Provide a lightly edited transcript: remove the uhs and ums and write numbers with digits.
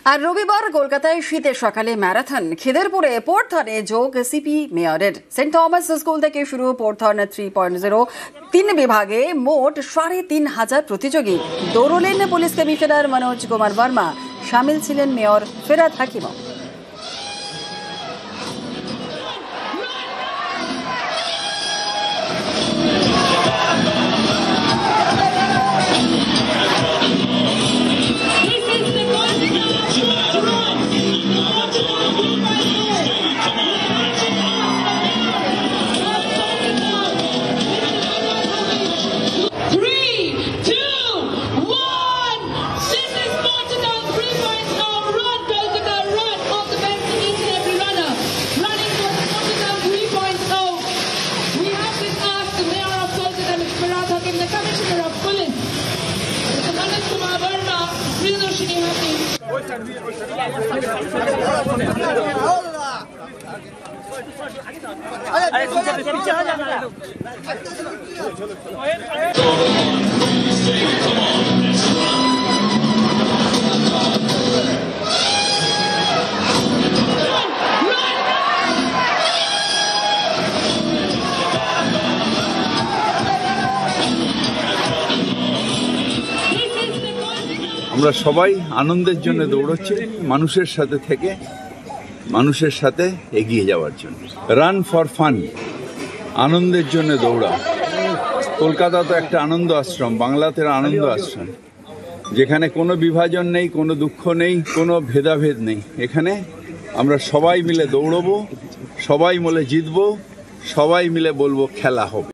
আর রবিবার কলকাতায় শীতের সকালে ম্যারাথন খিদেরপুরে পোর্টথনে যোগ সিপি মেয়রের। সেন্ট থমাস স্কুল থেকে শুরু পোর্টথন 3.0 3 বিভাগে মোট 3,500 প্রতিযোগী। দৌড়লেন পুলিশ কমিশনার মনোজ কুমার বর্মা, সামিল ছিলেন মেয়র ফেরাদ হাকিমও। The Commissioner of Police, Mr. Manoj Kumar Verma, Priyadarshini আমরা সবাই আনন্দের জন্য দৌড়চ্ছি, মানুষের সাথে থেকে মানুষের সাথে এগিয়ে যাওয়ার জন্য। রান ফর ফান, আনন্দের জন্য দৌড়া। কলকাতা তো একটা আনন্দ আশ্রম, বাংলাতে আনন্দ আশ্রম, যেখানে কোনো বিভাজন নেই, কোনো দুঃখ নেই, কোনো ভেদাভেদ নেই। এখানে আমরা সবাই মিলে দৌড়বো, সবাই মিলে জিতবো, সবাই মিলে বলবো খেলা হবে।